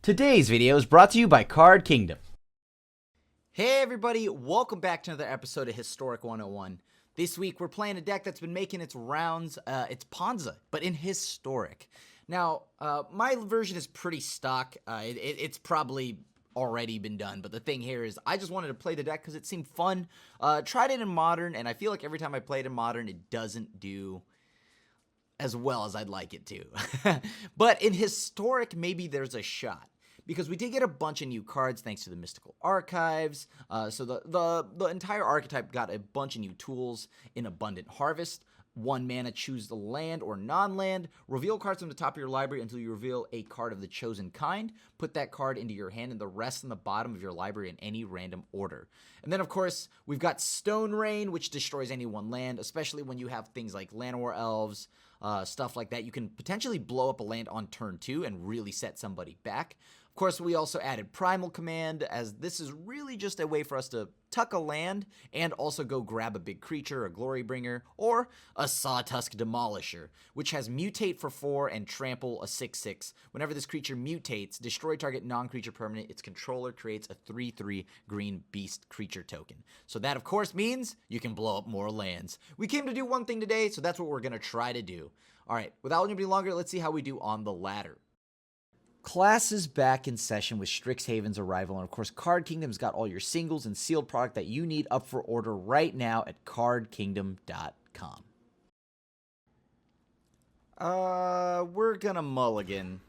Today's video is brought to you by Card Kingdom. Hey everybody, welcome back to another episode of Historic 101. This week we're playing a deck that's been making its rounds. It's Ponza, but in Historic. Now, my version is pretty stock. It's probably already been done, but the thing here is I just wanted to play the deck because it seemed fun. Tried it in Modern, and I feel like every time I play it in Modern, it doesn't do as well as I'd like it to. But in Historic, maybe there's a shot. Because we did get a bunch of new cards thanks to the Mystical Archives. So the entire archetype got a bunch of new tools in Abundant Harvest. 1 mana, choose the land or non-land. Reveal cards from the top of your library until you reveal a card of the chosen kind. Put that card into your hand and the rest in the bottom of your library in any random order. And then, of course, we've got Stone Rain, which destroys any one land, especially when you have things like Llanowar Elves, stuff like that. You can potentially blow up a land on turn 2 and really set somebody back. Of course, we also added Primal Command, as this is really just a way for us to tuck a land and also go grab a big creature, a Glorybringer, or a Sawtusk Demolisher, which has Mutate for 4 and Trample, a 6/6. Whenever this creature mutates, destroy target non-creature permanent, its controller creates a 3/3 green beast creature token. So that, of course, means you can blow up more lands. We came to do one thing today, so that's what we're going to try to do. All right, without anybody longer, let's see how we do on the ladder. Class is back in session with Strixhaven's arrival, and of course, Card Kingdom's got all your singles and sealed product that you need up for order right now at cardkingdom.com. We're gonna mulligan.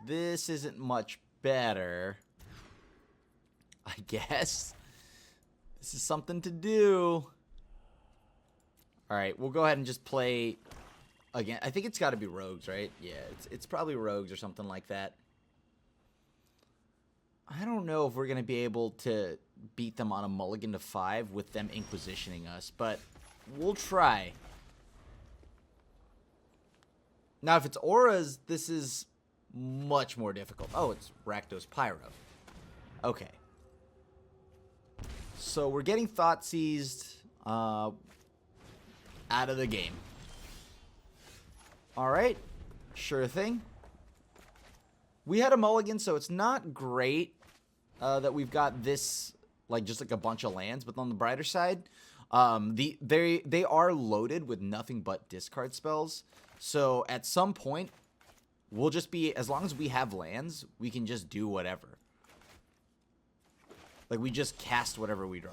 This isn't much better, I guess. This is something to do. Alright, we'll go ahead and just play... Again, I think it's got to be rogues, right? Yeah, it's probably rogues or something like that. I don't know if we're going to be able to beat them on a mulligan to 5 with them inquisitioning us, but we'll try. Now, if it's auras, this is much more difficult. Oh, it's Rakdos Pyro. Okay. So we're getting Thought Seized out of the game. Alright, sure thing. We had a mulligan, so it's not great that we've got this, like, just like a bunch of lands, but on the brighter side, they are loaded with nothing but discard spells, so at some point, we'll just be, as long as we have lands, we can just do whatever. Like, we just cast whatever we draw.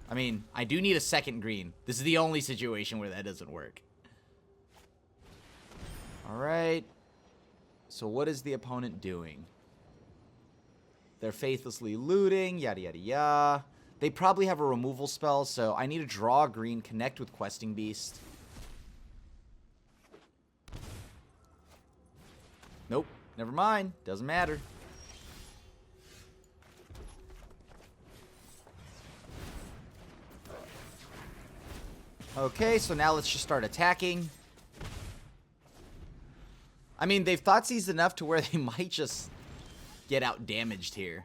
I mean, I do need a second green. This is the only situation where that doesn't work. Alright, so what is the opponent doing? They're faithlessly looting, yada yada yada. They probably have a removal spell, so I need to draw a green, connect with Questing Beast. Nope, never mind, doesn't matter. Okay, so now let's just start attacking. I mean, they've thought seized enough to where they might just get out damaged here.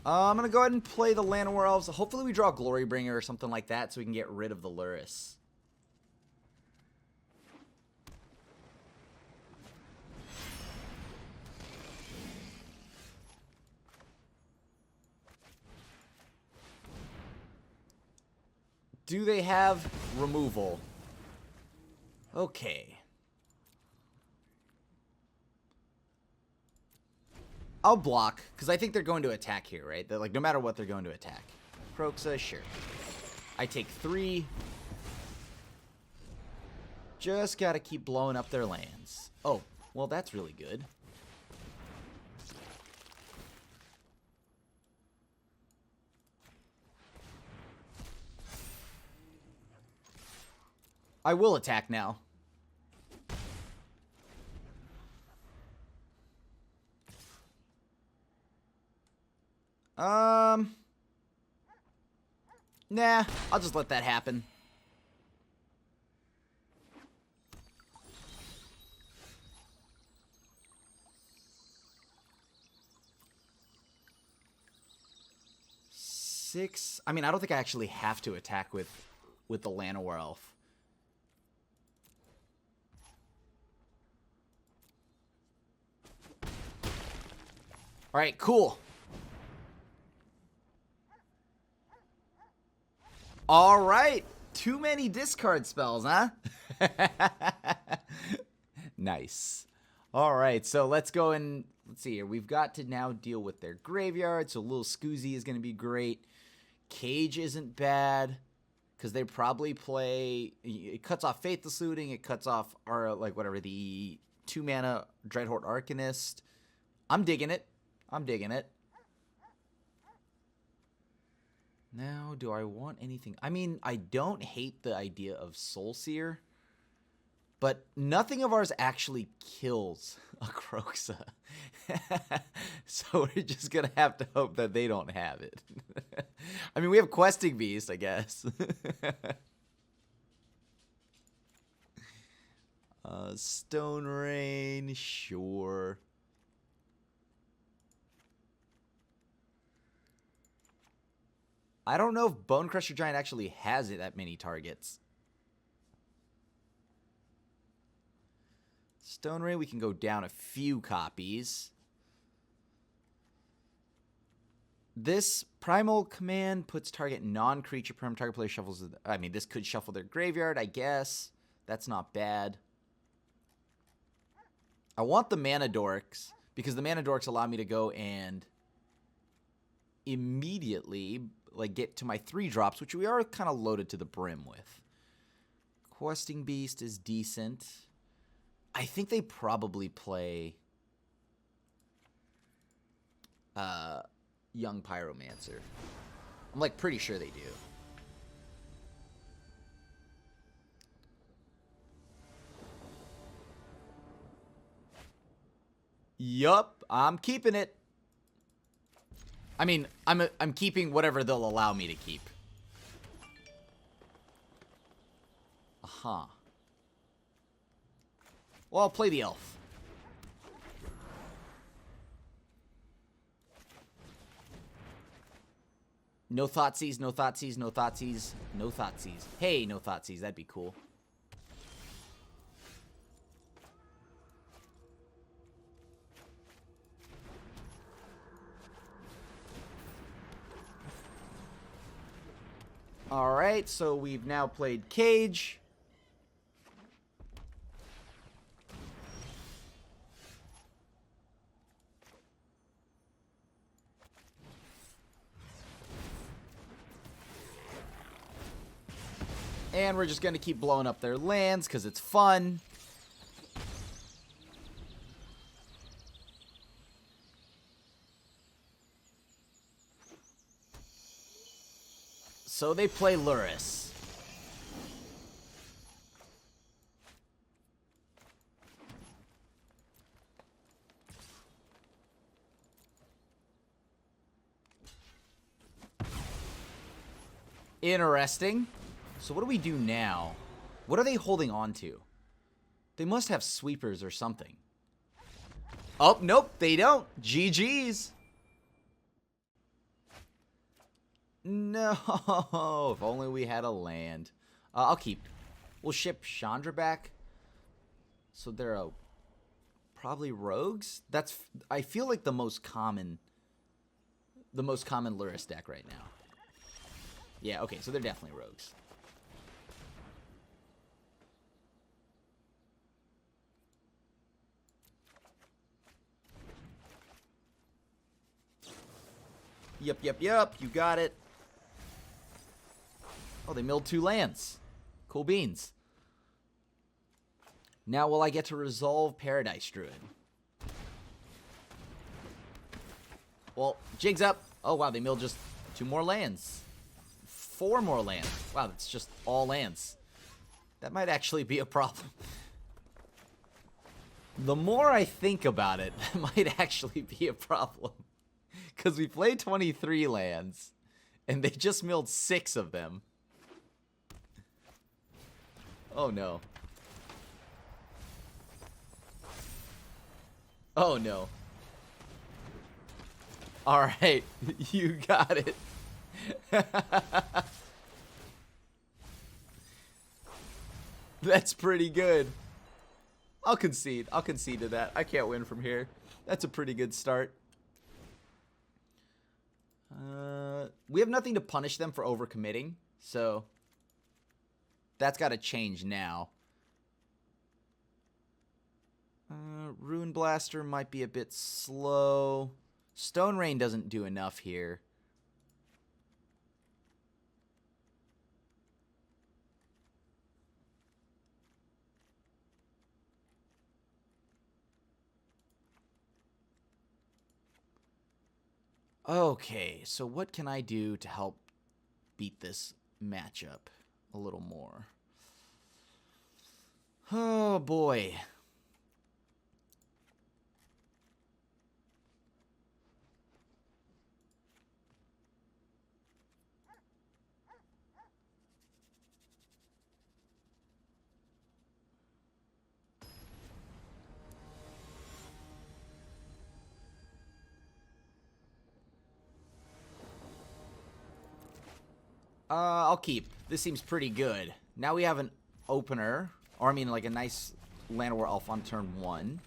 I'm going to go ahead and play the Llanowar Elves. Hopefully we draw a Glorybringer or something like that so we can get rid of the Lurrus. Do they have removal? Okay. I'll block, because I think they're going to attack here, right? They're like, no matter what, they're going to attack. Kroxa, sure. I take 3. Just gotta keep blowing up their lands. Oh, well, that's really good. I will attack now. Nah, I'll just let that happen. Six. I mean, I don't think I actually have to attack with the Llanowar Elf. All right, cool. All right. Too many discard spells, huh? Nice. All right, so let's go and let's see here. We've got to now deal with their graveyard, so Little Scoozy is going to be great. Cage isn't bad because they probably play. It cuts off Faithless Looting. It cuts off our the 2-mana Dreadhorde Arcanist. I'm digging it. I'm digging it. Now, do I want anything? I mean, I don't hate the idea of Soulseer, but nothing of ours actually kills a Kroxa. So we're just going to have to hope that they don't have it. I mean, we have Questing Beast, I guess. Stone Rain, sure. I don't know if Bone Crusher Giant actually has it that many targets. Stone Rain, we can go down a few copies. This Primal Command puts target non-creature perm. Target player shuffles. I mean, this could shuffle their graveyard, I guess. That's not bad. I want the Mana Dorks because the Mana Dorks allow me to go and immediately get to my 3-drops, which we are kind of loaded to the brim with. Questing Beast is decent. I think they probably play Young Pyromancer. I'm pretty sure they do. Yup, I'm keeping it. I mean, I'm keeping whatever they'll allow me to keep. Well, I'll play the elf. No Thoughtseize, no Thoughtseize, no Thoughtseize, no Thoughtseize. Hey, no Thoughtseize, that'd be cool. Alright, so we've now played Cage. And we're just going to keep blowing up their lands because it's fun. So they play Lurrus. Interesting. So what do we do now? What are they holding on to? They must have sweepers or something. Oh, nope, they don't. GG's. No, if only we had a land. I'll keep. We'll ship Chandra back. So they're probably rogues. That's, I feel like the most common Lurrus deck right now. Yeah, okay, so they're definitely rogues. Yep, you got it. Oh, they milled 2 lands. Cool beans. Now will I get to resolve Paradise Druid? Well, jig's up. Oh, wow, they milled just 2 more lands. 4 more lands. Wow, that's just all lands. That might actually be a problem. The more I think about it, that might actually be a problem. Because we played 23 lands, and they just milled 6 of them. Oh, no. Oh, no. Alright, you got it. That's pretty good. I'll concede. I'll concede to that. I can't win from here. That's a pretty good start. We have nothing to punish them for overcommitting, so that's got to change now. Ruin Blaster might be a bit slow. Stone Rain doesn't do enough here. Okay, so what can I do to help beat this matchup a little more? Oh, boy. I'll keep. This seems pretty good. Now we have an opener. Or, I mean, like a nice Llanowar Elf on turn 1.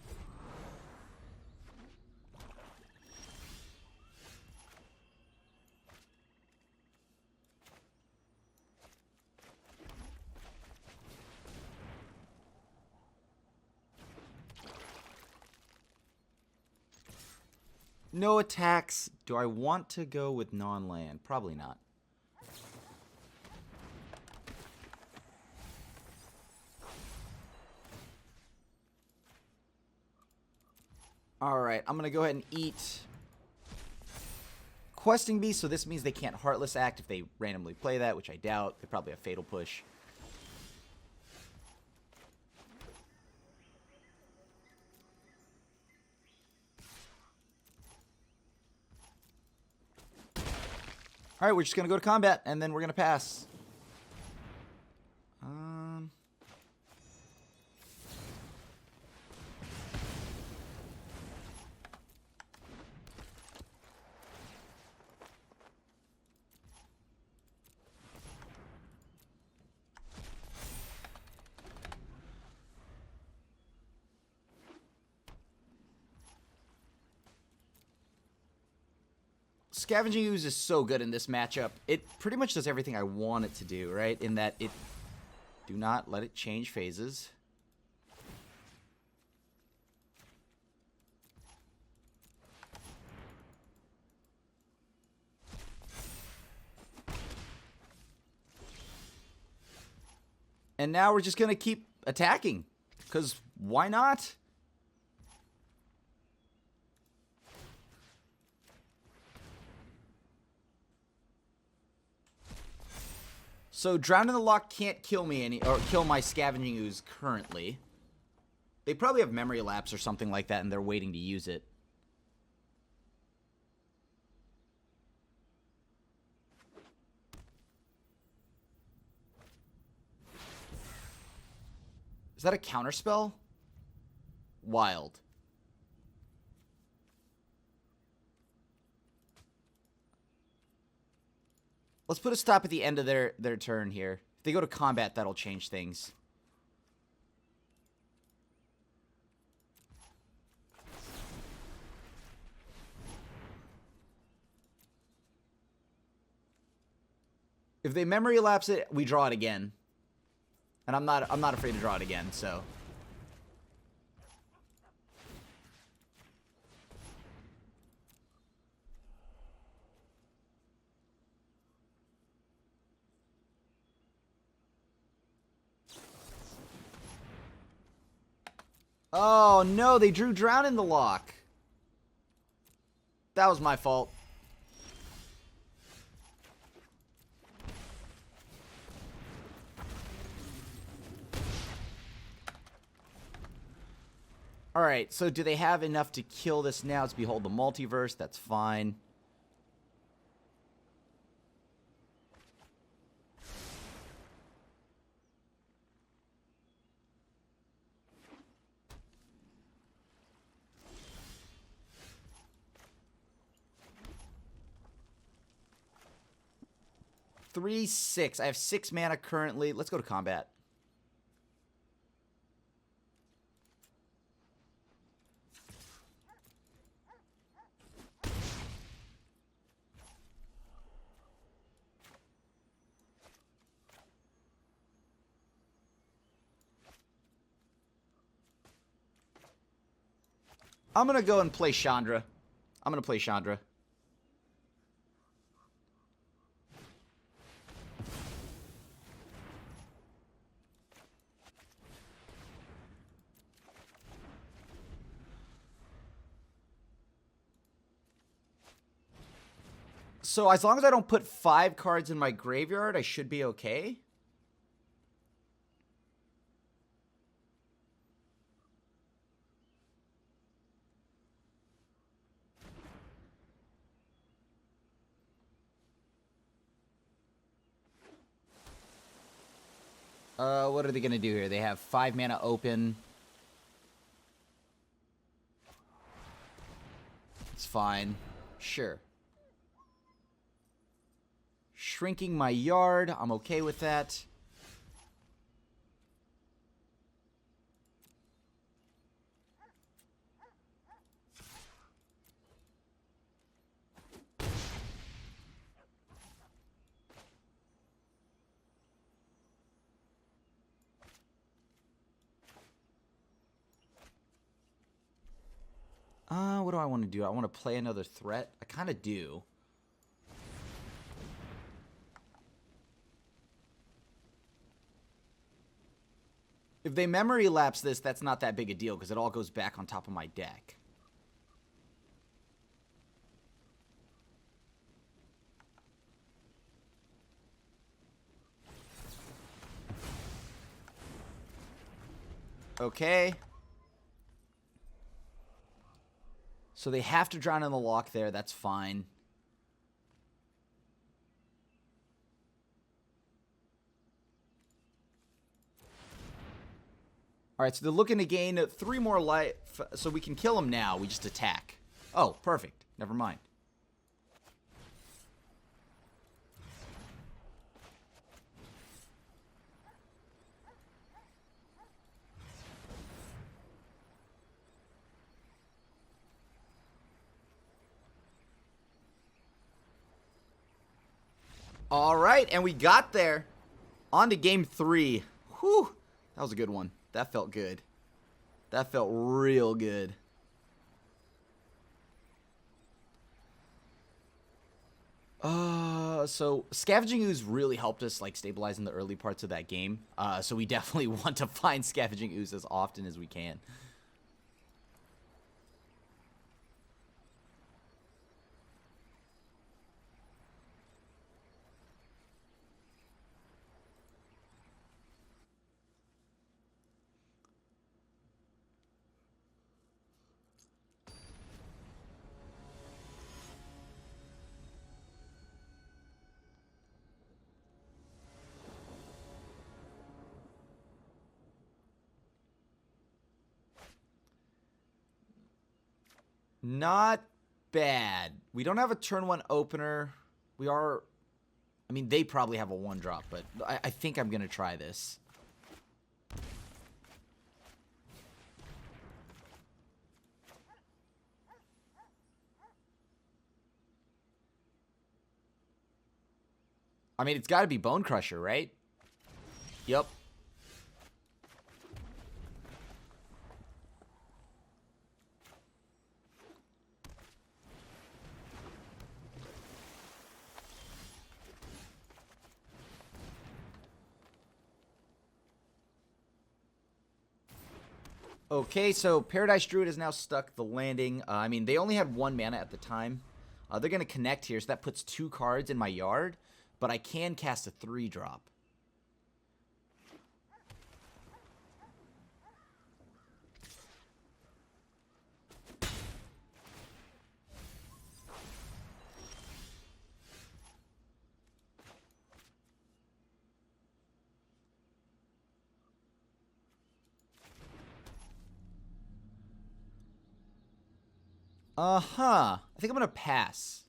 No attacks. Do I want to go with non-land? Probably not. Alright, I'm going to go ahead and eat Questing Beast, so this means they can't Heartless Act if they randomly play that, which I doubt. They probably have Fatal Push. Alright, we're just going to go to combat, and then we're going to pass. Scavenging Ooze is so good in this matchup. It pretty much does everything I want it to do, right? In that it... Do not let it change phases. And now we're just going to keep attacking. Because why not? So Drown in the Loch can't kill me or kill my Scavenging Ooze currently. They probably have Memory Lapse or something like that and they're waiting to use it. Is that a counterspell? Wild. Let's put a stop at the end of their turn here. If they go to combat, that'll change things. If they Memory Lapse it, we draw it again. And I'm not afraid to draw it again, so. Oh no, they drew Drown in the Loch. That was my fault. Alright, so do they have enough to kill this now? It's Behold the Multiverse. That's fine. Three, 6. I have 6 mana currently. Let's go to combat. I'm going to go and play Chandra. I'm going to play Chandra. So as long as I don't put 5 cards in my graveyard, I should be okay. What are they going to do here? They have 5 mana open. It's fine. Sure. Shrinking my yard. I'm okay with that. What do I want to do? I want to play another threat. I kind of do. If they memory lapse this, that's not that big a deal because it all goes back on top of my deck. Okay. So they have to drown in the lock there. That's fine. All right, so they're looking to gain 3 more life, so we can kill them now. We just attack. Oh, perfect. Never mind. All right, and we got there. On to game 3. Whew, that was a good one. That felt good. That felt real good. So Scavenging Ooze really helped us like stabilize in the early parts of that game. So we definitely want to find Scavenging Ooze as often as we can. Not bad. We don't have a turn 1 opener. We are... I mean, they probably have a 1-drop, but I think I'm going to try this. I mean, it's got to be Bone Crusher, right? Yep. Okay, so Paradise Druid has now stuck the landing. I mean, they only had 1 mana at the time. They're going to connect here, so that puts 2 cards in my yard. But I can cast a 3-drop. I think I'm going to pass.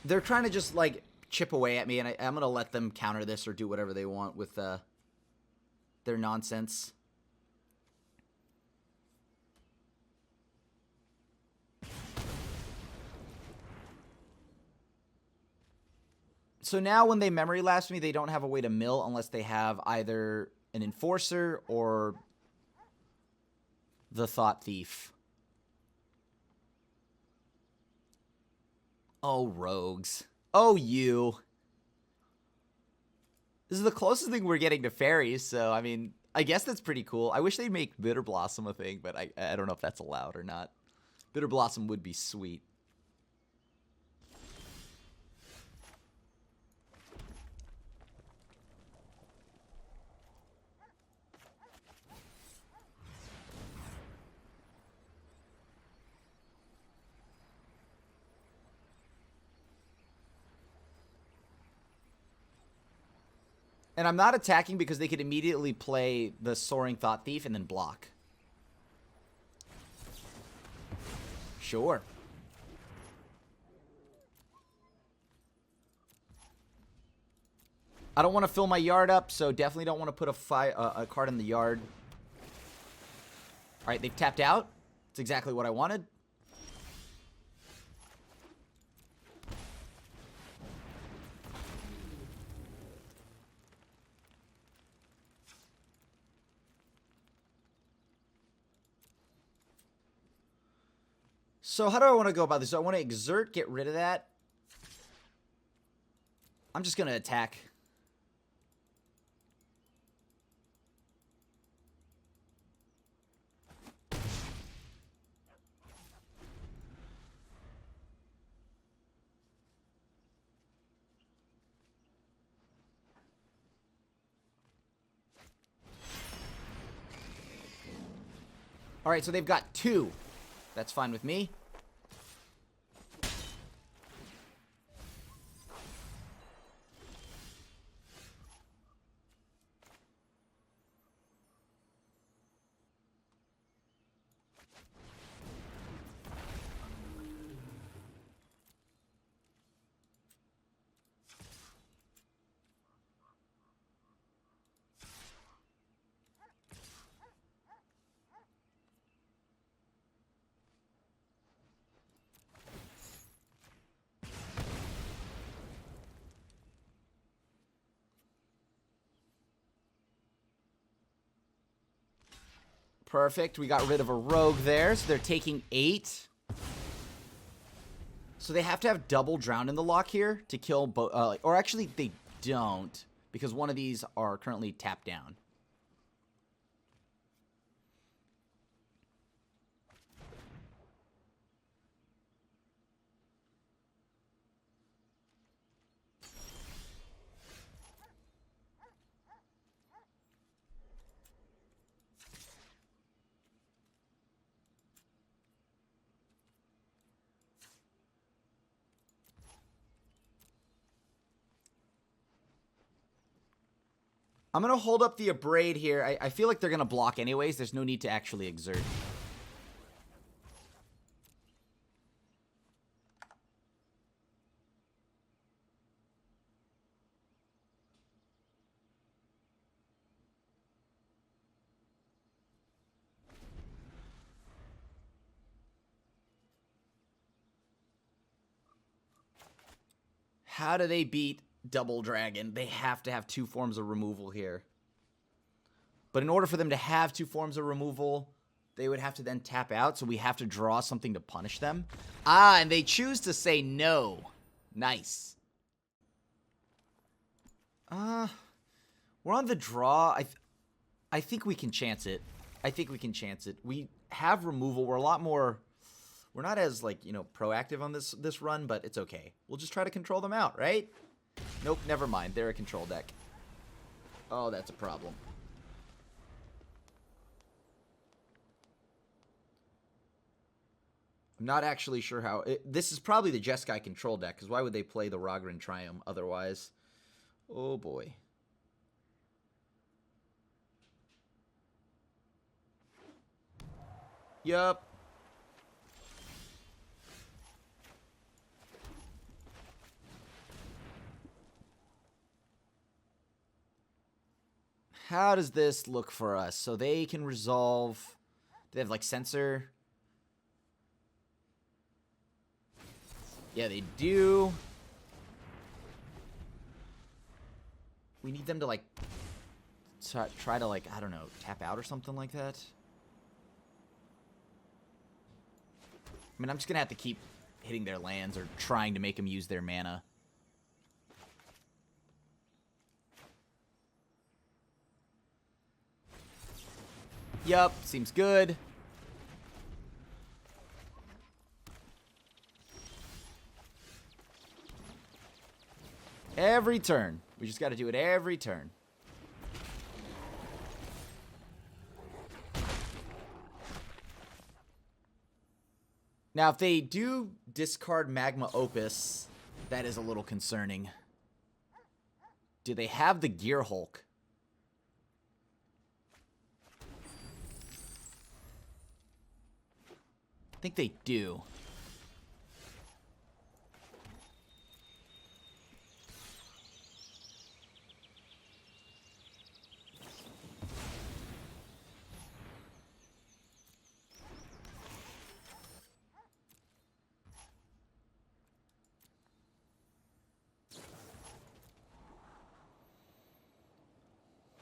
They're trying to just, like, chip away at me, and I'm going to let them counter this or do whatever they want with their nonsense. So now when they memory lapse me, they don't have a way to mill unless they have either an Enforcer or the Thought Thief. Oh, rogues. Oh, you. This is the closest thing we're getting to fairies, so, I mean, I guess that's pretty cool. I wish they'd make Bitter Blossom a thing, but I don't know if that's allowed or not. Bitter Blossom would be sweet. And I'm not attacking because they could immediately play the Soaring Thought Thief and then block. Sure. I don't want to fill my yard up, so definitely don't want to put a card in the yard. All right, they've tapped out. That's exactly what I wanted. So how do I want to go about this? Do I want to exert, get rid of that? I'm just going to attack. All right, so they've got 2. That's fine with me. Perfect. We got rid of a rogue there, so they're taking 8. So they have to have double Drown in the lock here to kill both. Or actually, they don't, because one of these are currently tapped down. I'm going to hold up the Abrade here. I feel like they're going to block anyways. There's no need to actually exert. How do they beat Double Dragon? They have to have 2 forms of removal here. But in order for them to have 2 forms of removal, they would have to then tap out, so we have to draw something to punish them. Ah, and they choose to say no. Nice. We're on the draw. I think we can chance it. I think we can chance it. We have removal. We're a lot more... We're not as, like, you know, proactive on this run, but it's okay. We'll just try to control them out, right? Nope, never mind. They're a control deck. Oh, that's a problem. I'm not actually sure how... this is probably the Jeskai control deck, because why would they play the Rogran Triumph otherwise? Oh, boy. Yup. How does this look for us? So they can resolve... They have, like, Censor. Yeah, they do. we need them to, like, try to, like, I don't know, tap out or something like that. I mean, I'm just going to have to keep hitting their lands or trying to make them use their mana. Yup, seems good. Every turn. We just got to do it every turn. Now, if they do discard Magma Opus, that is a little concerning. Do they have the Gear Hulk? I think they do.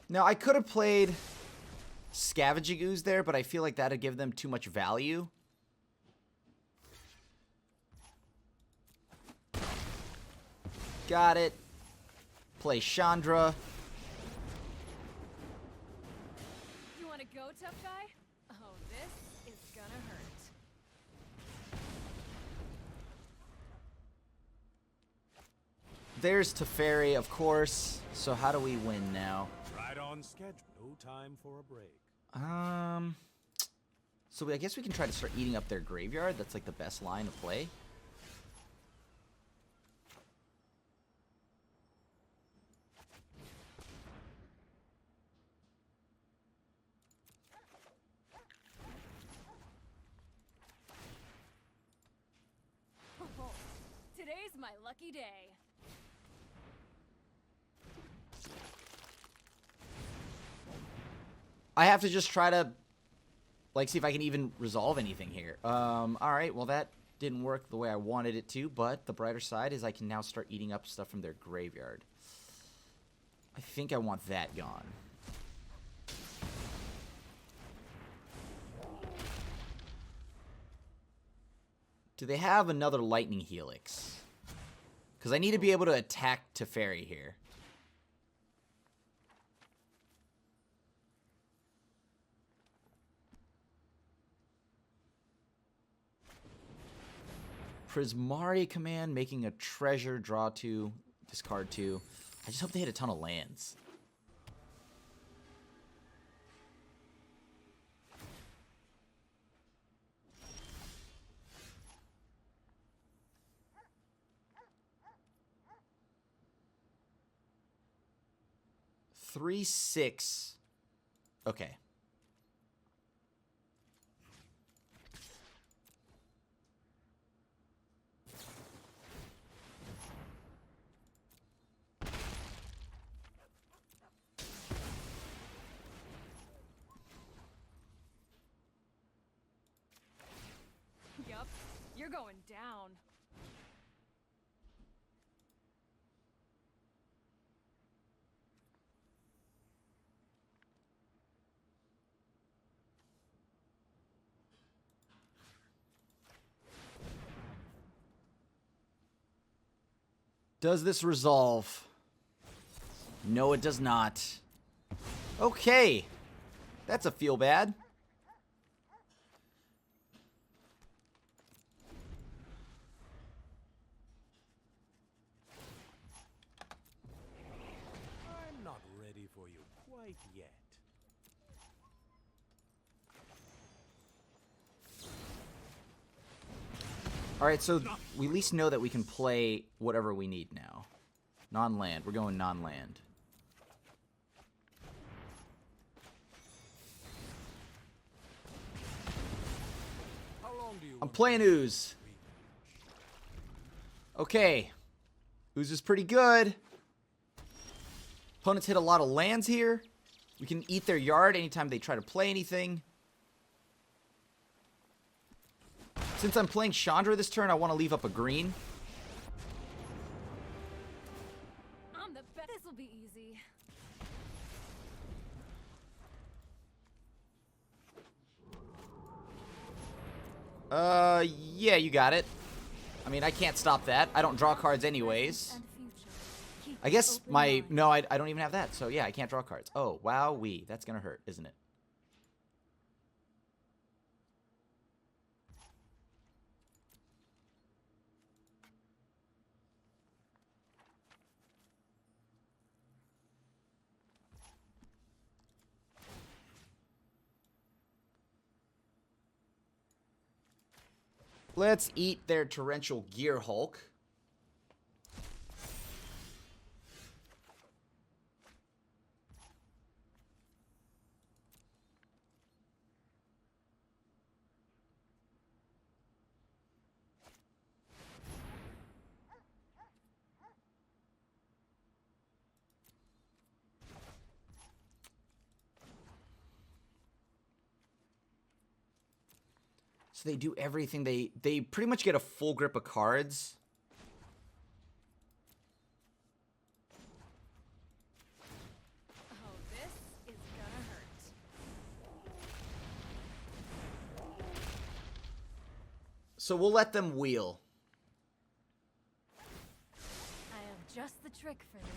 Now, I could have played Scavenging Ooze there, but I feel like that would give them too much value. Got it. Play Chandra. You want to go, tough guy? Oh, this is gonna hurt. There's Teferi, of course. So how do we win now? Right on schedule. No time for a break. So I guess we can try to start eating up their graveyard. That's like the best line to play. Oh, today's my lucky day. I have to just try to, like, see if I can even resolve anything here. Alright, well that didn't work the way I wanted it to, but the brighter side is I can now start eating up stuff from their graveyard. I think I want that gone. Do they have another Lightning Helix? Because I need to be able to attack Teferi here. Prismari command, making a treasure, draw 2, discard 2. I just hope they hit a ton of lands. Three, 6. Okay. Yup, you're going down. Does this resolve? No, it does not. Okay. That's a feel bad. I'm not ready for you quite yet. Alright, so we at least know that we can play whatever we need now. Non-land. We're going non-land. How long do you I'm playing Ooze. Okay. Ooze is pretty good. Opponents hit a lot of lands here. We can eat their yard anytime they try to play anything. Since I'm playing Chandra this turn, I want to leave up a green. I'm the best. This'll be easy. Yeah, you got it. I mean, I can't stop that. I don't draw cards anyways. I guess my... No, I don't even have that. So, yeah, I can't draw cards. Oh, wow-wee. That's gonna hurt, isn't it? Let's eat their Torrential Gear Hulk. So they do everything. They pretty much get a full grip of cards. Oh, this is gonna hurt. So we'll let them wheel. I have just the trick for this.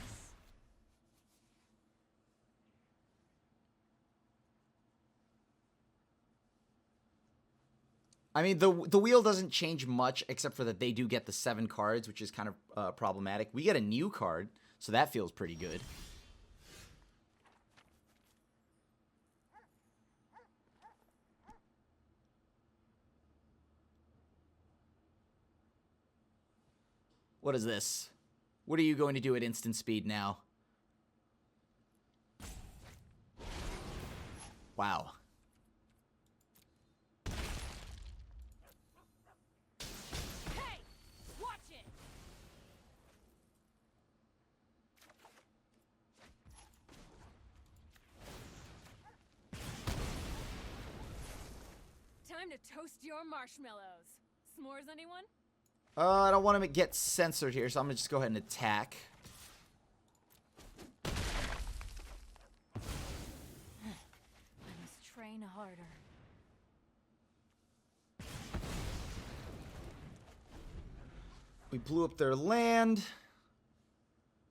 I mean, the wheel doesn't change much, except for that they do get the 7 cards, which is kind of problematic. We get a new card, so that feels pretty good. What is this? What are you going to do at instant speed now? Wow. Hey! Watch it! Time to toast your marshmallows. S'mores, anyone? I don't want him to get censored here, so I'm going to just go ahead and attack. I must train harder. We blew up their land.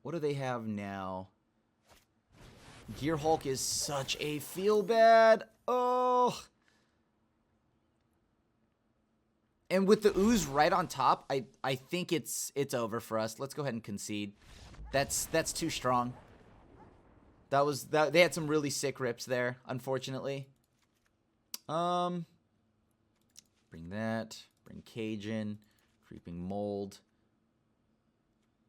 What do they have now? Gear Hulk is such a feel-bad. Oh. And with the ooze right on top, I think it's over for us. Let's go ahead and concede. That's too strong. They had some really sick rips there, unfortunately. Bring that. Bring Cajun. Creeping Mold.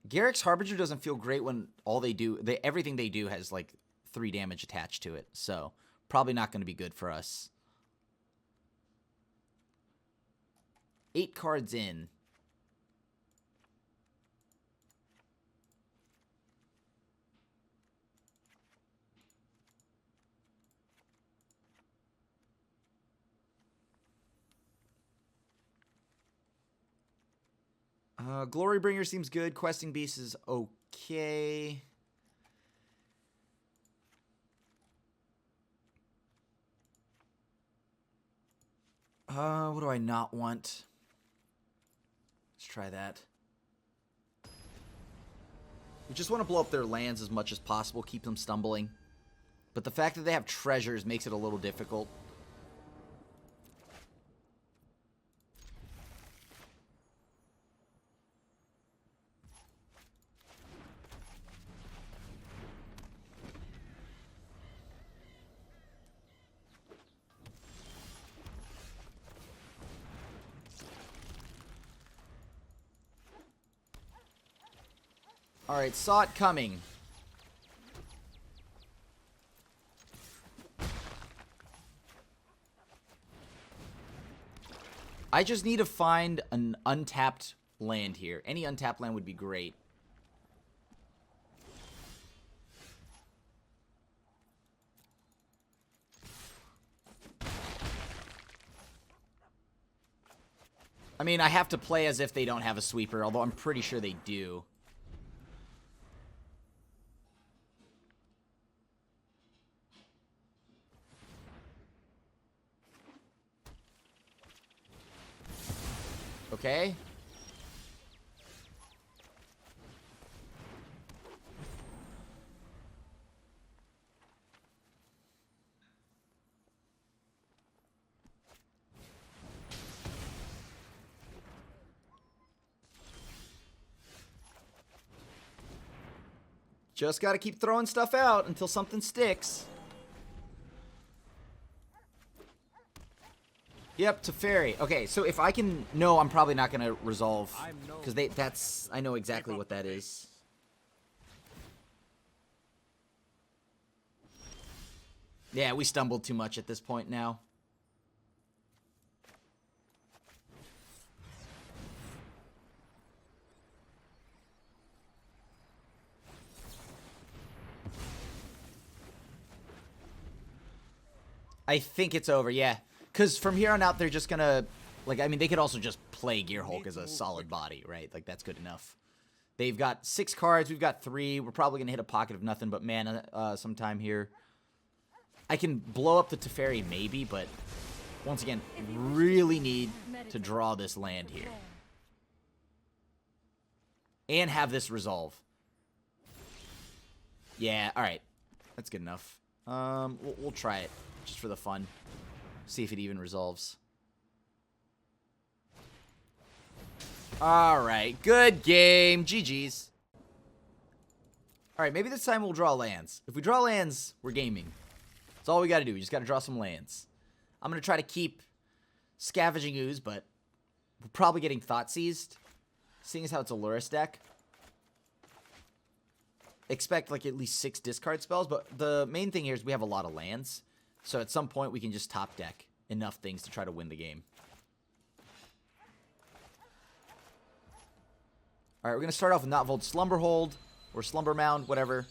Garrick's Harbinger doesn't feel great when all they do, everything they do has like 3 damage attached to it. So probably not going to be good for us. 8 cards in. Glorybringer seems good. Questing Beast is okay. What do I not want? Let's try that. We just want to blow up their lands as much as possible, keep them stumbling. But the fact that they have treasures makes it a little difficult. Alright, saw it coming. I just need to find an untapped land here. Any untapped land would be great. I mean, I have to play as if they don't have a sweeper, although I'm pretty sure they do. Okay. Just gotta keep throwing stuff out until something sticks. Yep, Teferi. Okay, so if I can... No, I'm probably not gonna resolve. Because that's... I know exactly what that is. Yeah, we stumbled too much at this point now. I think it's over, yeah. Because from here on out, they're just gonna... Like, I mean, they could also just play Gearhulk as a solid body, right? Like, that's good enough. They've got 6 cards. We've got 3. We're probably gonna hit a pocket of nothing but mana sometime here. I can blow up the Teferi maybe, but... Once again, really need to draw this land here. And have this resolve. Yeah, alright. That's good enough. We'll try it. Just for the fun. See if it even resolves. Alright, good game. GG's. Alright, maybe this time we'll draw lands. If we draw lands, we're gaming. That's all we gotta do. We just gotta draw some lands. I'm gonna try to keep Scavenging Ooze, but we're probably getting Thought Seized. Seeing as how it's a Lurrus deck. Expect like at least 6 discard spells, but the main thing here is we have a lot of lands. So at some point we can just top deck enough things to try to win the game. Alright, we're going to start off with Not Vold Slumberhold, or Slumber Mound, whatever.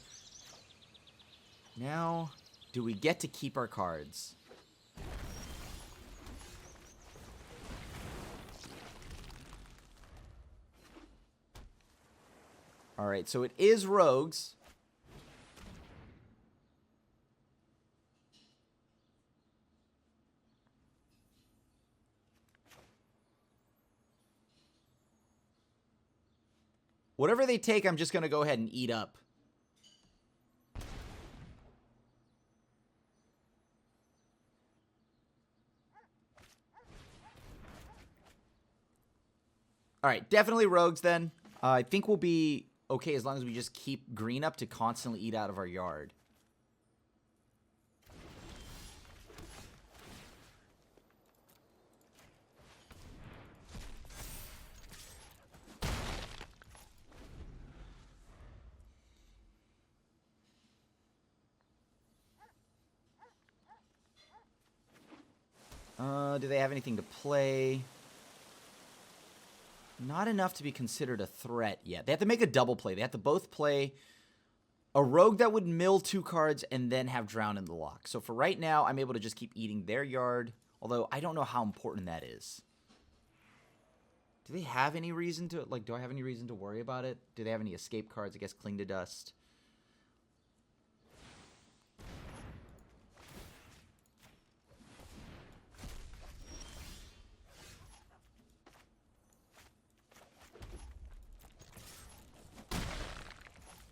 Now, do we get to keep our cards? Alright, so it is Rogues. Whatever they take, I'm just going to go ahead and eat up. Alright, definitely Rogues then. I think we'll be okay as long as we just keep green up to constantly eat out of our yard. Do they have anything to play? Not enough to be considered a threat yet. They have to make a double play. They have to both play a rogue that would mill 2 cards and then have Drown in the lock. So for right now, I'm able to just keep eating their yard. Although, I don't know how important that is. Do they have any reason to... Like, do I have any reason to worry about it? Do they have any escape cards? I guess Cling to Dust.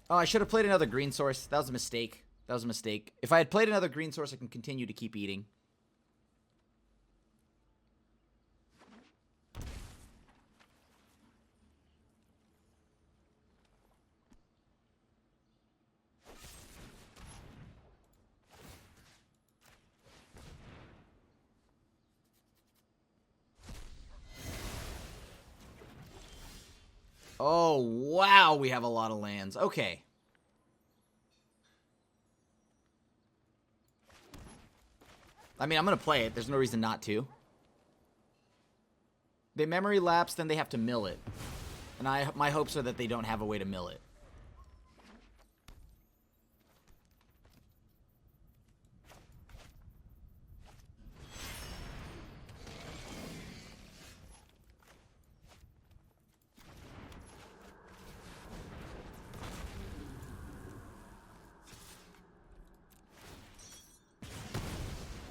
Oh, I should have played another green source. That was a mistake. That was a mistake. If I had played another green source, I can continue to keep eating. Oh, wow, we have a lot of lands. Okay. I mean, I'm going to play it. There's no reason not to. They memory lapse, then they have to mill it. And my hopes are that they don't have a way to mill it.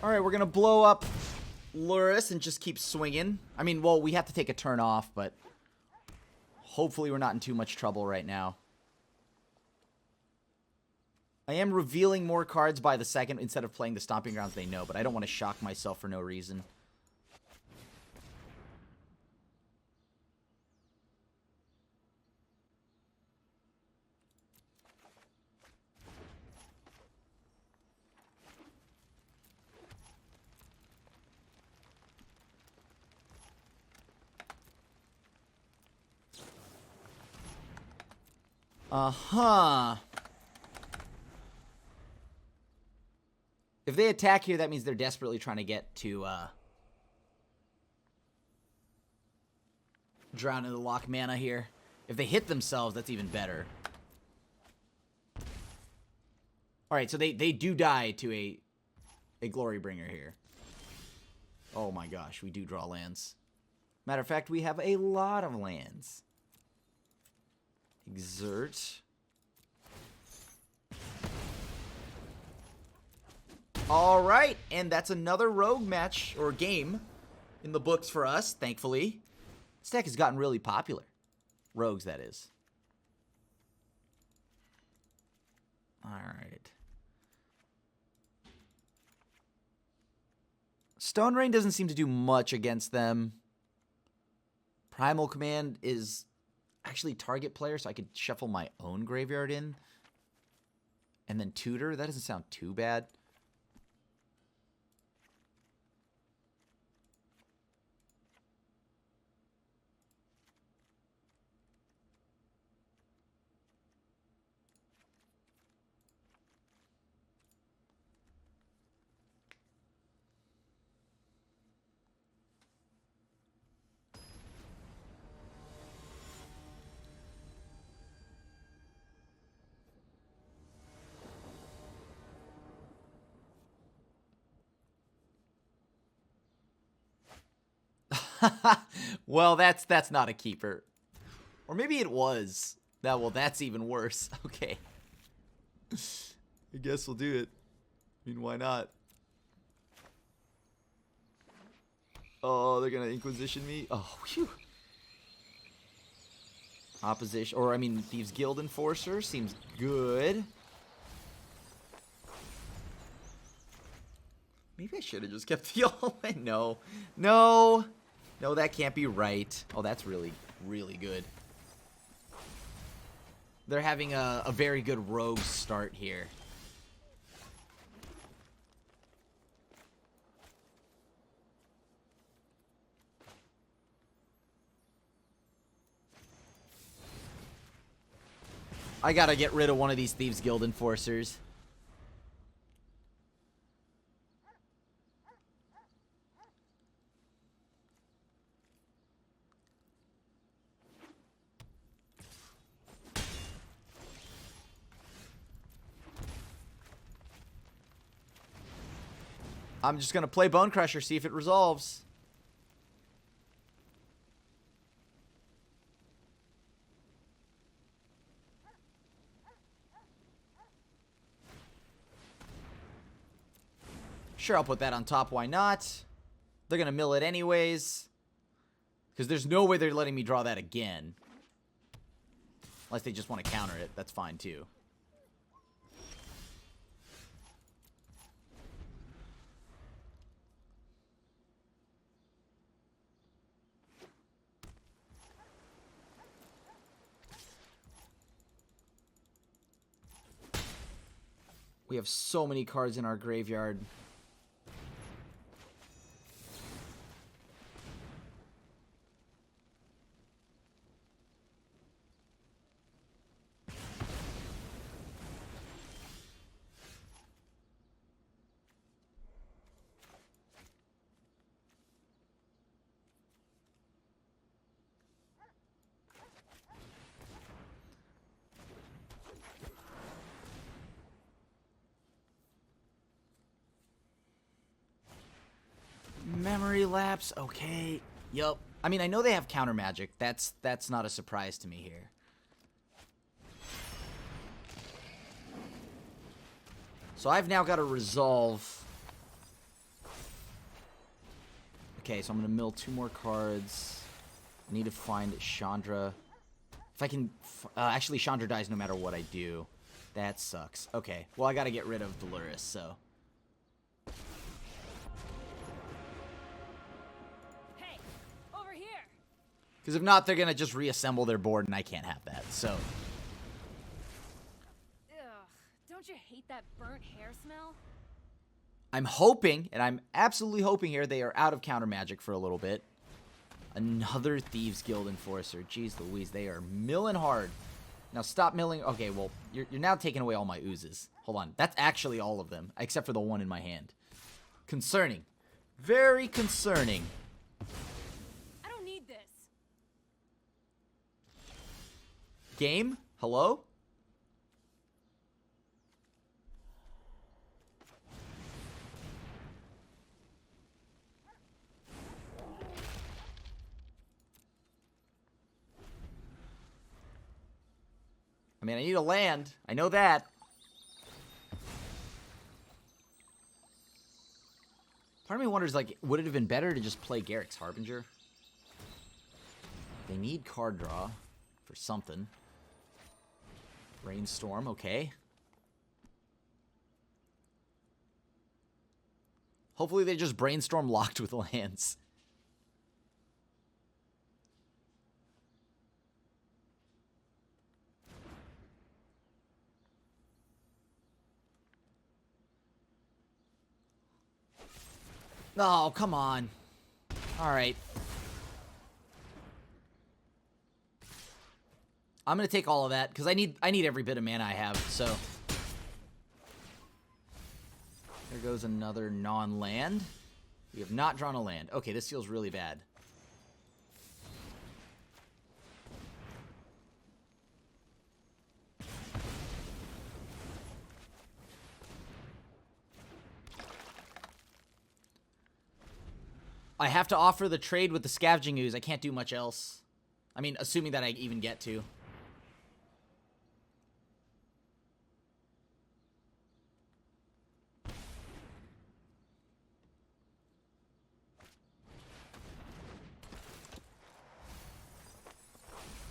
Alright, we're going to blow up lure us and just keep swinging. I mean, well, we have to take a turn off, but hopefully we're not in too much trouble right now. I am revealing more cards by the second instead of playing the Stomping Grounds they know, but I don't want to shock myself for no reason. Uh-huh. If they attack here, that means they're desperately trying to get to, drown in the lock mana here. If they hit themselves, that's even better. Alright, so they do die to a Glory Bringer here. Oh my gosh, we do draw lands. Matter of fact, we have a lot of lands. Exert. Alright, and that's another rogue match, or game, in the books for us, thankfully. This deck has gotten really popular. Rogues, that is. Alright. Stone Rain doesn't seem to do much against them. Primal Command is actually target player, so I could shuffle my own graveyard in. And then Tutor, that doesn't sound too bad. Well, that's not a keeper. Or maybe it was. Well, that's even worse. Okay. I guess we'll do it. I mean, why not? Oh, they're gonna Inquisition me? Oh, phew. Opposition, or I mean, Thieves Guild Enforcer seems good. Maybe I should have just kept the all-in. No. No. No, that can't be right. Oh, that's really, really good. They're having a very good rogue start here. I gotta get rid of one of these Thieves Guild Enforcers. I'm just gonna play Bone Crusher, see if it resolves. Sure, I'll put that on top, why not? They're gonna mill it anyways. Because there's no way they're letting me draw that again. Unless they just want to counter it, that's fine too. We have so many cards in our graveyard. Memory lapse, okay. Yup. I mean, I know they have counter magic. That's not a surprise to me here. So I've now got to resolve Okay, so I'm going to mill 2 more cards. I need to find Chandra. If I can... actually, Chandra dies no matter what I do. That sucks. Okay, well, I got to get rid of Dolores, so... Hey, over here. Because if not, they're going to just reassemble their board, and I can't have that, so... Ugh, don't you hate that burnt hair smell? I'm hoping, and I'm absolutely hoping here, they are out of counter magic for a little bit. Another Thieves Guild Enforcer. Jeez Louise, they are milling hard. Now stop milling. Okay, well, you're now taking away all my oozes. Hold on. That's actually all of them, except for the one in my hand. Concerning. Very concerning. I don't need this. Game? Hello? I mean, I need a land. I know that. Part of me wonders, like, would it have been better to just play Garrick's Harbinger? They need card draw for something. Rainstorm, okay. Hopefully they just brainstorm locked with lands. Oh, come on. Alright. I'm gonna take all of that, because I need every bit of mana I have, so. There goes another non-land. We have not drawn a land. Okay, this feels really bad. I have to offer the trade with the Scavenging Ooze. I can't do much else. I mean, assuming that I even get to.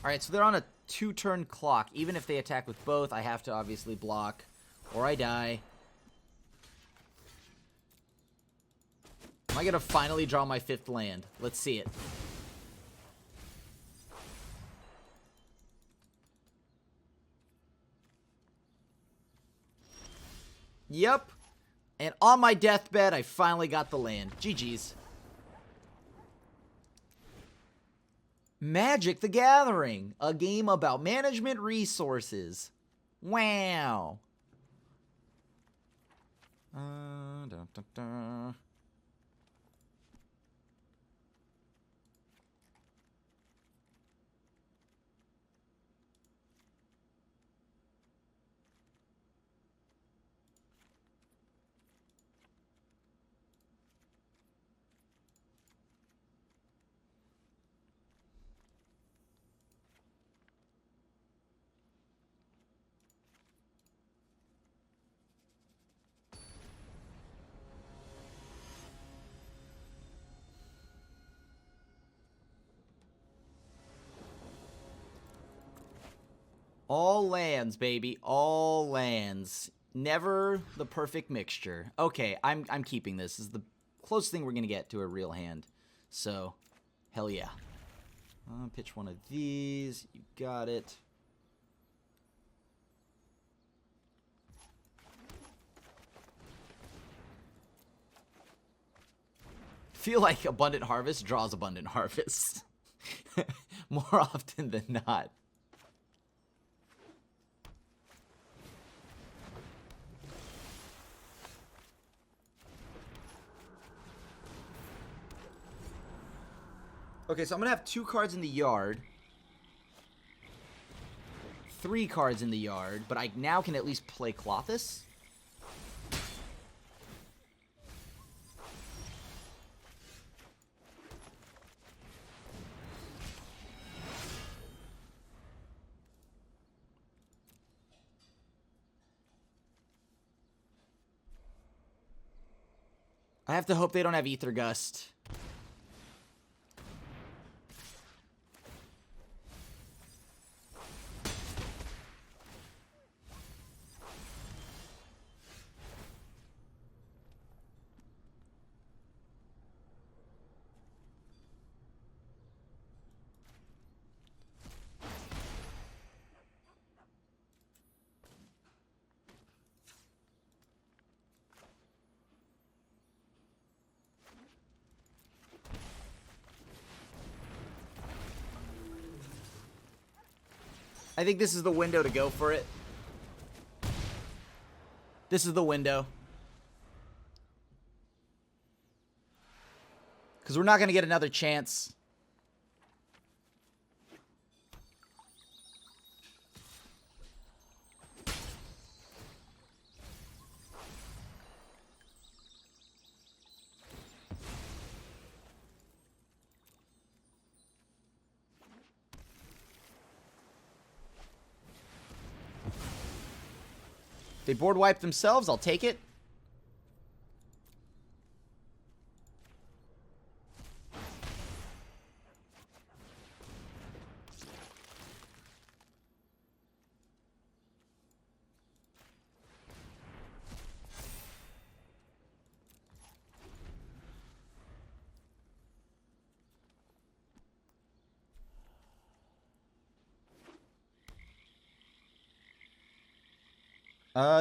Alright, so they're on a 2-turn clock. Even if they attack with both, I have to obviously block, or I die. Am I going to finally draw my 5th land? Let's see it. Yep. And on my deathbed, I finally got the land. GG's. Magic the Gathering. A game about management resources. Wow. Dun, dun, dun. All lands, baby. All lands. Never the perfect mixture. Okay, I'm keeping this. This is the closest thing we're going to get to a real hand. So, hell yeah. Pitch one of these. You got it. Feel like Abundant Harvest draws Abundant Harvest. More often than not. Okay, so I'm going to have 2 cards in the yard. 3 cards in the yard, but I now can at least play Clothis. I have to hope they don't have Aether Gust. I think this is the window to go for it. This is the window. Because we're not going to get another chance. They board wipe themselves. I'll take it.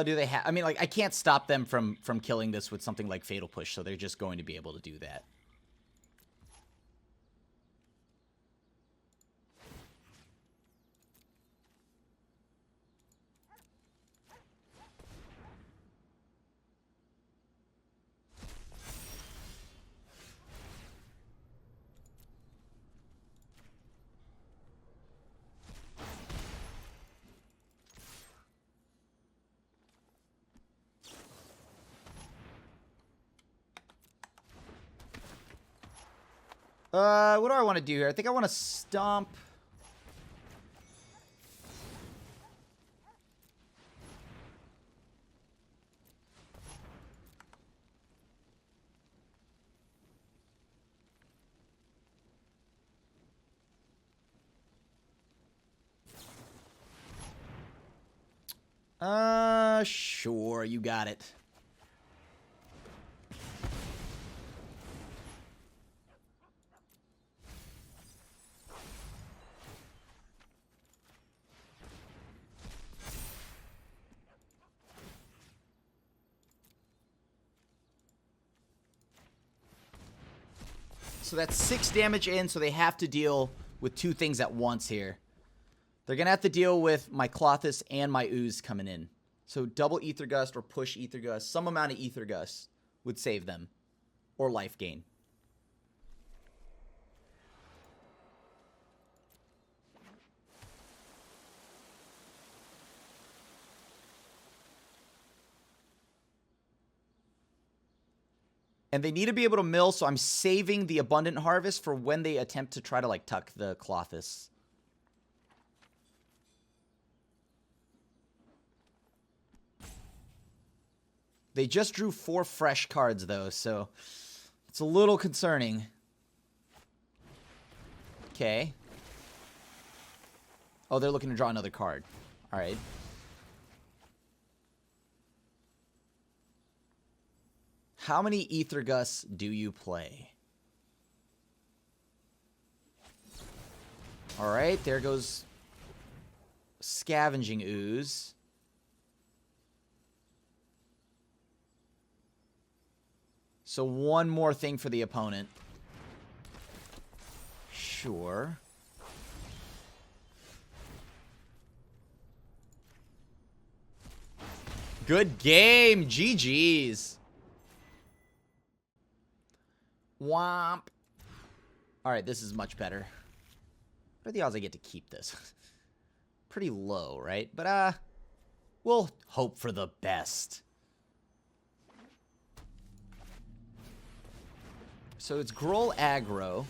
Do they have... I mean, like, I can't stop them from killing this with something like Fatal Push, so they're just going to be able to do that. What do I want to do here? I think I want to stomp. Sure, you got it. So that's 6 damage in, so they have to deal with 2 things at once here. They're going to have to deal with my Clothis and my Ooze coming in. So double Ether Gust or push Ether Gust. Some amount of Ether Gust would save them. Or life gain. And they need to be able to mill, so I'm saving the Abundant Harvest for when they attempt to try to, like, tuck the Clothis. They just drew 4 fresh cards, though, so it's a little concerning. Okay. Oh, they're looking to draw another card. All right. How many Ether Gusts do you play? All right, there goes Scavenging Ooze. So one more thing for the opponent. Sure. Good game. GG's. Womp. Alright, this is much better. What are the odds I get to keep this? Pretty low, right? But, we'll hope for the best. So it's Groll aggro.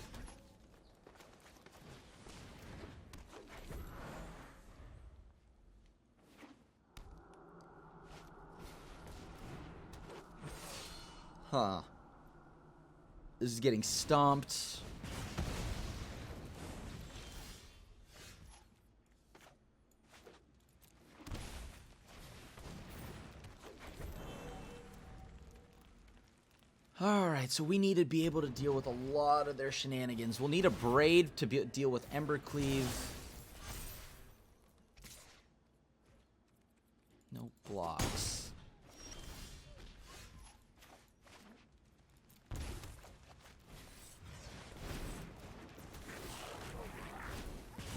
Huh. This is getting stomped. Alright, so we need to be able to deal with a lot of their shenanigans. We'll need a Braid to deal with Embercleave. No blocks.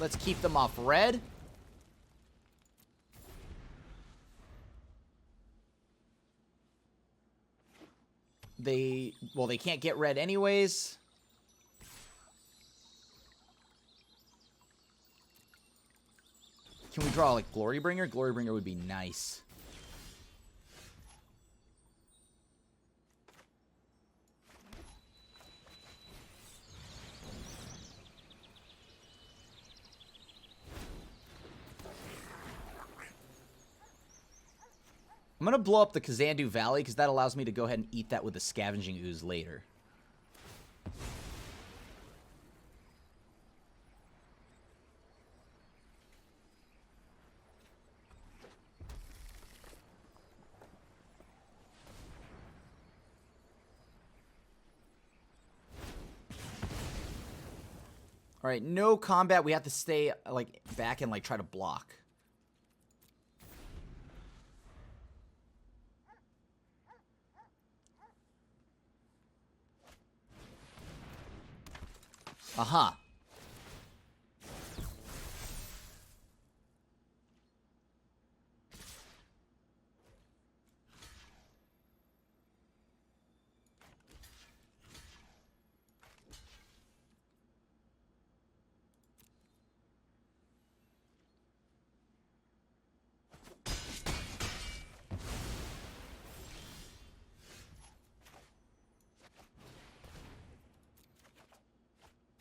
Let's keep them off red. Well, they can't get red anyways. Can we draw, like, Glorybringer? Glorybringer would be nice. I'm going to blow up the Kazandu Valley because that allows me to go ahead and eat that with the Scavenging Ooze later. All right, no combat. We have to stay like back and like try to block. Aha.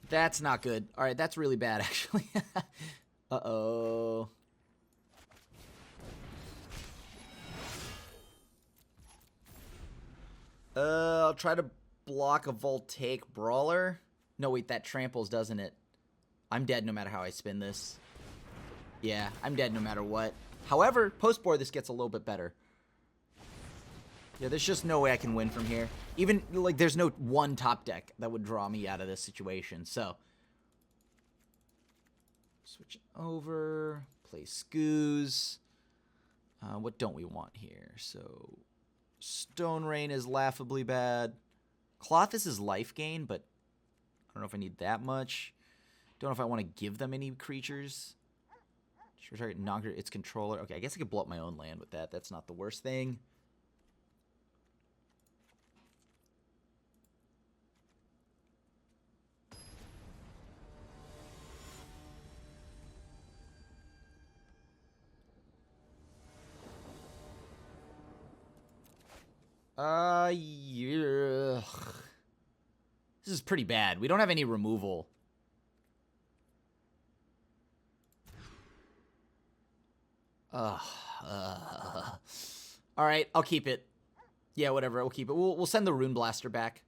That's not good. All right, that's really bad, actually. Uh-oh. I'll try to block a Voltaic Brawler. No, wait, that tramples, doesn't it? I'm dead no matter how I spin this. Yeah, I'm dead no matter what. However, post-board, this gets a little bit better. Yeah, there's just no way I can win from here. Even, like, there's no one top deck that would draw me out of this situation, so. Switch over, play Skoos. What don't we want here? So, Stone Rain is laughably bad. Clothis is life gain, but I don't know if I need that much. Don't know if I want to give them any creatures. Sure, target non-creature, its controller. Okay, I guess I could blow up my own land with that. That's not the worst thing. Yeah. This is pretty bad. We don't have any removal. All right, I'll keep it. Yeah, whatever, we'll keep it. We'll send the Rune Blaster back.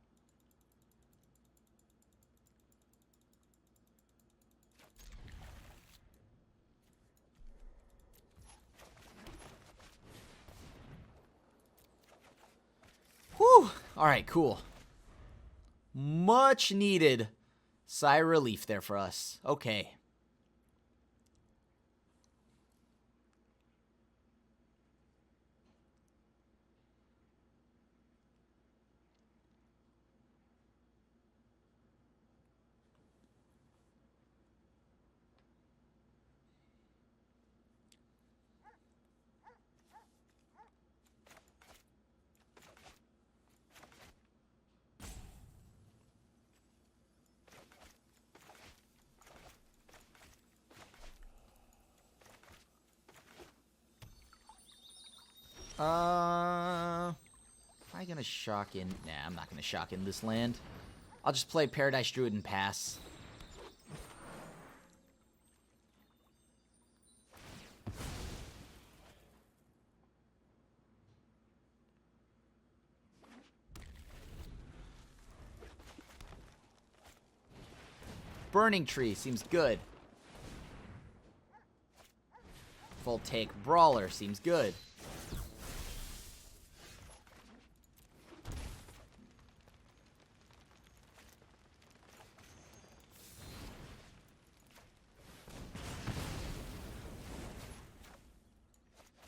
Whew. All right, cool. Much needed sigh of relief there for us. Okay. Am I gonna shock in? Nah, I'm not gonna shock in this land. I'll just play Paradise Druid and pass. Burning Tree seems good. Voltaic Brawler seems good.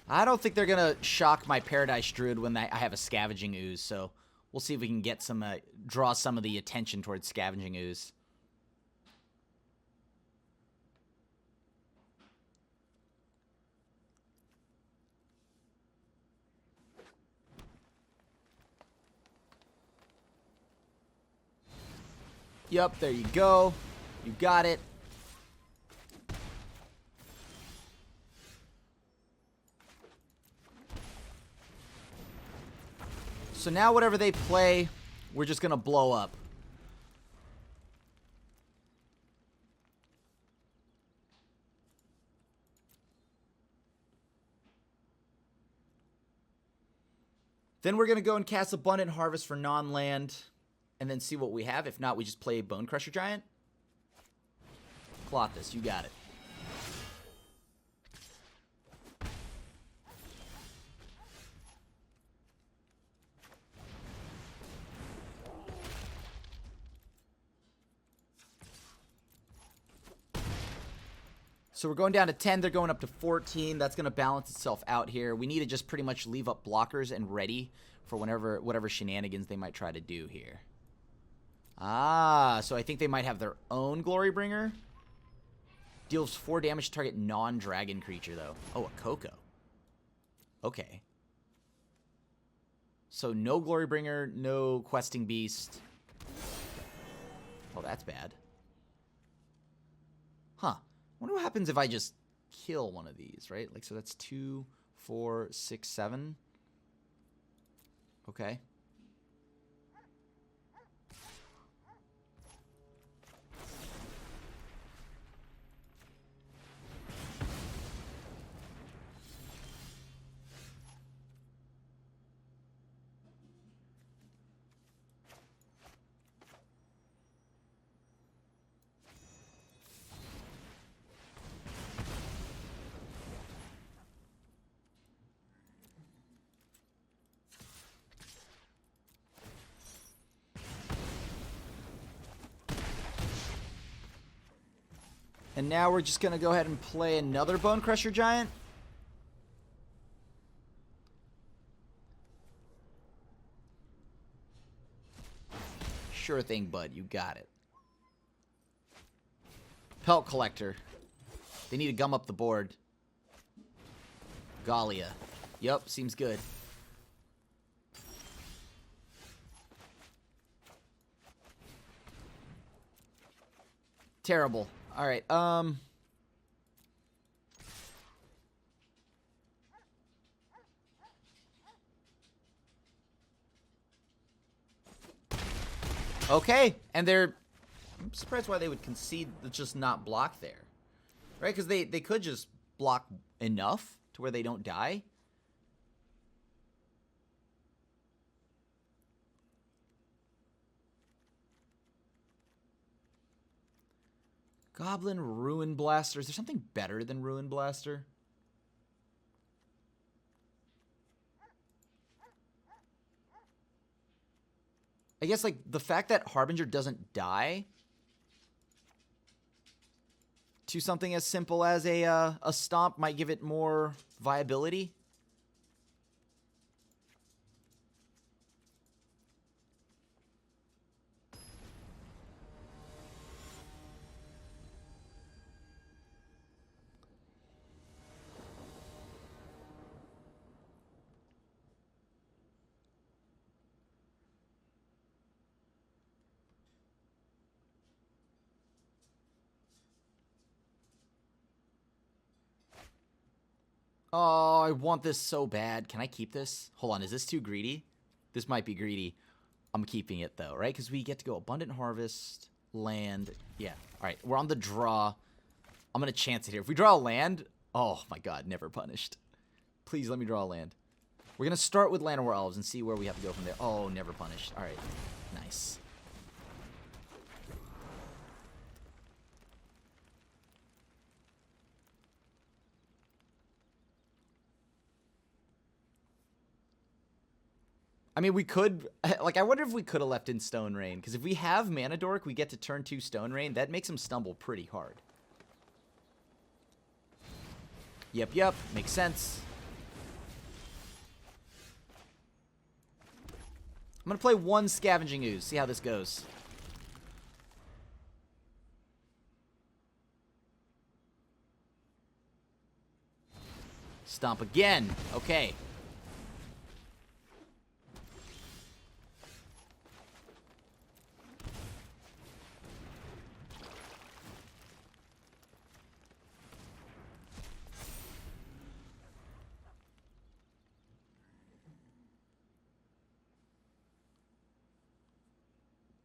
I don't think they're going to shock my Paradise Druid when I have a Scavenging Ooze, so we'll see if we can get some, draw some of the attention towards Scavenging Ooze. Yup, there you go. You got it. So now whatever they play, we're just going to blow up. Then we're going to go and cast Abundant Harvest for non-land and then see what we have. If not, we just play Bone Crusher Giant. Plot this. You got it. So we're going down to 10. They're going up to 14. That's going to balance itself out here. We need to just pretty much leave up blockers and ready for whatever shenanigans they might try to do here. Ah, so I think they might have their own Glorybringer. Deals 4 damage to target non-dragon creature, though. Oh, a Coco. Okay. So no Glorybringer, no Questing Beast. Oh, that's bad. Huh. I wonder what happens if I just kill one of these, right? Like, so that's 2, 4, 6, 7. Okay. And now we're just going to go ahead and play another Bone Crusher Giant. Sure thing, bud. You got it. Pelt Collector. They need to gum up the board. Gallia. Yup, seems good. Terrible. All right. Okay, and I'm surprised why they would concede to just not block there. Right? Because they could just block enough to where they don't die. Goblin Ruin Blaster. Is there something better than Ruin Blaster? I guess, like, the fact that Harbinger doesn't die to something as simple as a stomp might give it more viability. Oh, I want this so bad. Can I keep this? Hold on, is this too greedy? This might be greedy. I'm keeping it, though, right? Because we get to go Abundant Harvest, land. Yeah, all right, we're on the draw. I'm going to chance it here. If we draw a land, oh, my God, never punished. Please let me draw a land. We're going to start with Land War Elves and see where we have to go from there. Oh, never punished. All right, nice. I mean, we could, like, I wonder if we could have left in Stone Rain. Because if we have Mana Dork, we get to turn 2 Stone Rain. That makes him stumble pretty hard. Yep, makes sense. I'm going to play 1 Scavenging Ooze, see how this goes. Stomp again. Okay.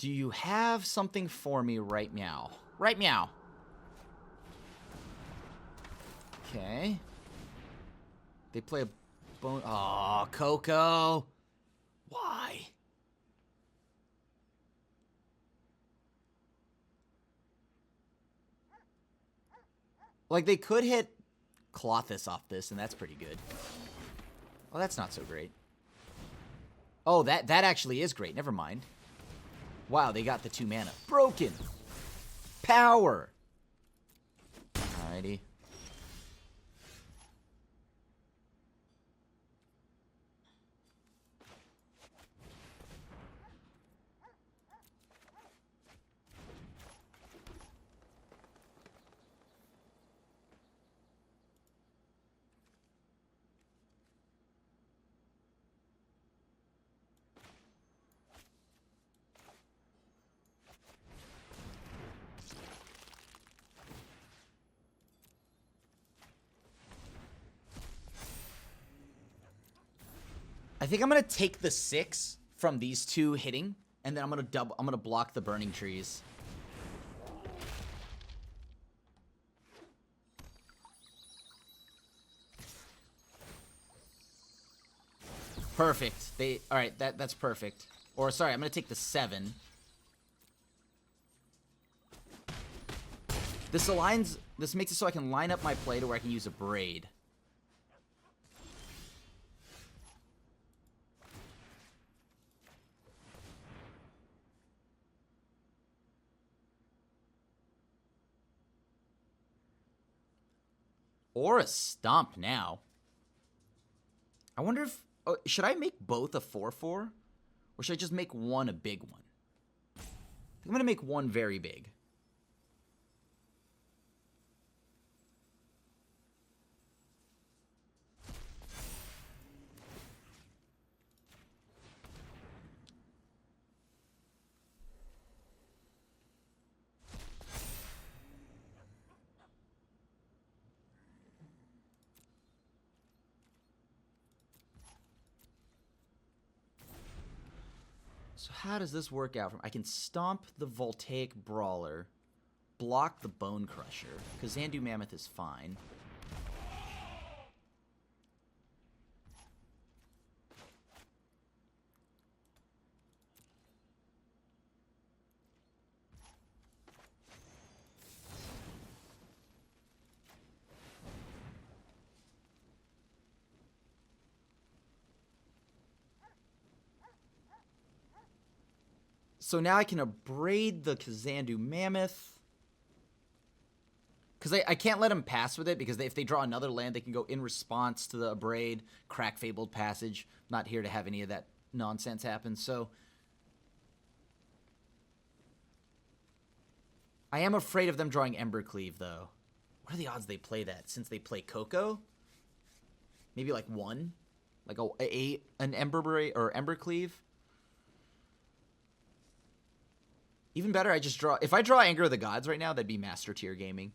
Do you have something for me right now? Right meow. Okay. They play a bone. Oh, Coco. Why? Like, they could hit Clothis off this, and that's pretty good. Oh, that's not so great. Oh, that actually is great. Never mind. Wow, they got the 2 mana. Broken. Power. Alrighty. I think I'm gonna take the 6 from these 2 hitting, and then I'm gonna block the burning trees. Perfect. Alright, that's perfect. Or sorry, I'm gonna take the 7. This makes it so I can line up my play to where I can use a braid. Or a stomp now. I wonder if... Oh, should I make both a 4-4? Or should I just make one a big one? I think I'm going to make one very big. So how does this work out? I can stomp the Voltaic Brawler, block the Bone Crusher, because Xandu Mammoth is fine. So now I can abrade the Xandu Mammoth. Because I can't let them pass with it, because if they draw another land, they can go in response to the abrade, crack Fabled Passage. I'm not here to have any of that nonsense happen, so... I am afraid of them drawing Embercleave, though. What are the odds they play that, since they play Coco? Maybe like 1? Like an Embercleave? Even better, I just draw... If I draw Anger of the Gods right now, that'd be Master Tier Gaming.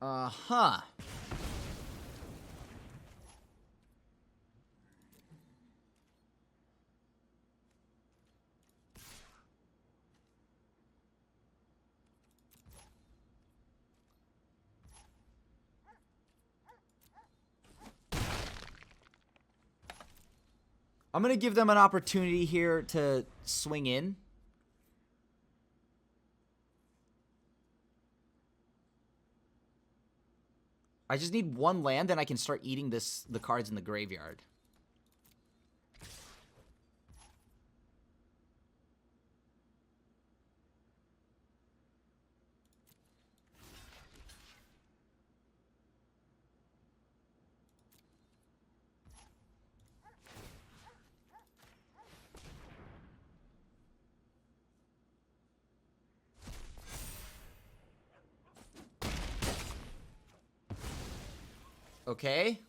Uh-huh. I'm going to give them an opportunity here to swing in. I just need 1 land, then I can start eating the cards in the graveyard. Okay.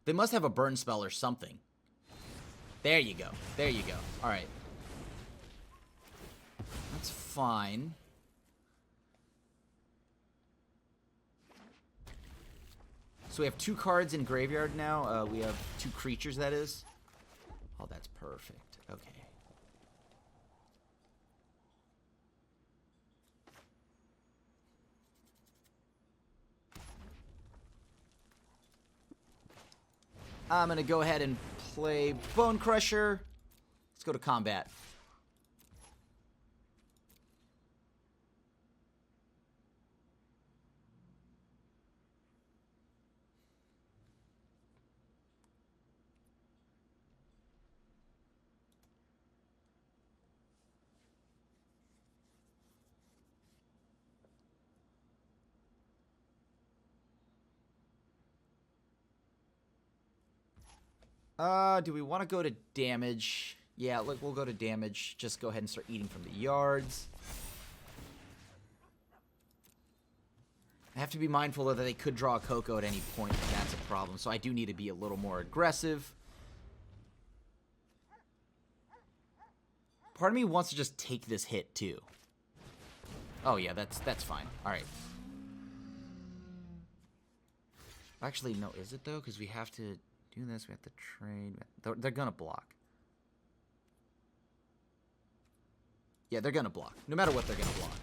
They must have a burn spell or something. There you go. There you go. All right. That's fine. So we have 2 cards in graveyard now. We have 2 creatures, that is. Oh, that's perfect. Okay. I'm going to go ahead and play Bone Crusher. Let's go to combat. Do we want to go to damage? Yeah, look, we'll go to damage. Just go ahead and start eating from the yards. I have to be mindful that they could draw a Coco at any point, if that's a problem. So I do need to be a little more aggressive. Part of me wants to just take this hit, too. Oh, yeah, that's fine. All right. Actually, no, is it, though? Because we have to do this. We have to trade. They're going to block. Yeah, they're going to block. No matter what, they're going to block.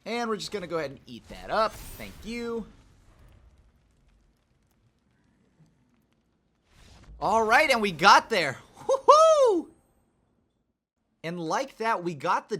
And we're just going to go ahead and eat that up. Thank you. All right, and we got there. Woohoo! And like that, we got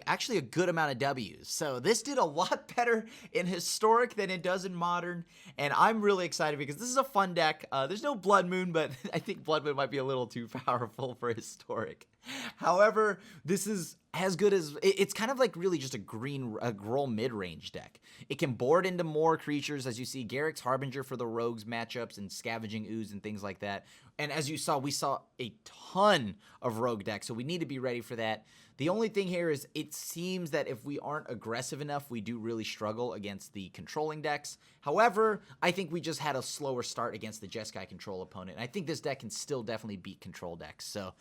actually a good amount of W's. So this did a lot better in Historic than it does in Modern. And I'm really excited because this is a fun deck. There's no Blood Moon, but I think Blood Moon might be a little too powerful for Historic. However, this is as good as... It's kind of like really just a Gruul mid-range deck. It can board into more creatures, as you see. Garrick's Harbinger for the Rogues matchups and Scavenging Ooze and things like that. And as you saw, we saw a ton of Rogue decks, so we need to be ready for that. The only thing here is it seems that if we aren't aggressive enough, we do really struggle against the controlling decks. However, I think we just had a slower start against the Jeskai control opponent. And I think this deck can still definitely beat control decks. So,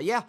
yeah,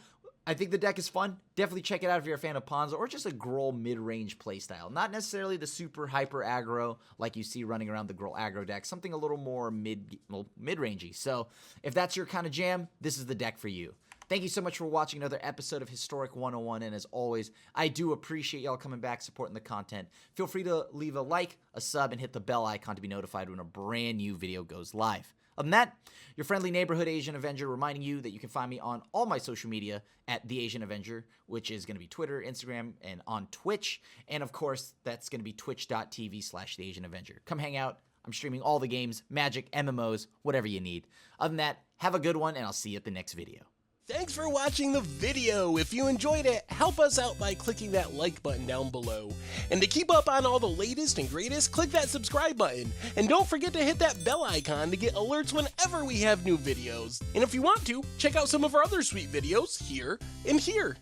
I think the deck is fun. Definitely check it out if you're a fan of Ponza or just a Gruul mid-range playstyle. Not necessarily the super hyper aggro like you see running around the Gruul aggro deck. Something a little more mid-rangey. So if that's your kind of jam, this is the deck for you. Thank you so much for watching another episode of Historic 101. And as always, I do appreciate y'all coming back, supporting the content. Feel free to leave a like, a sub, and hit the bell icon to be notified when a brand new video goes live. Other than that, your friendly neighborhood Asian Avenger reminding you that you can find me on all my social media at The Asian Avenger, which is going to be Twitter, Instagram, and on Twitch. And of course, that's going to be twitch.tv/The Asian Avenger. Come hang out. I'm streaming all the games, Magic, MMOs, whatever you need. Other than that, have a good one, and I'll see you at the next video. Thanks for watching the video. If you enjoyed it, help us out by clicking that like button down below. And to keep up on all the latest and greatest, click that subscribe button. And don't forget to hit that bell icon to get alerts whenever we have new videos. And if you want to, check out some of our other sweet videos here and here.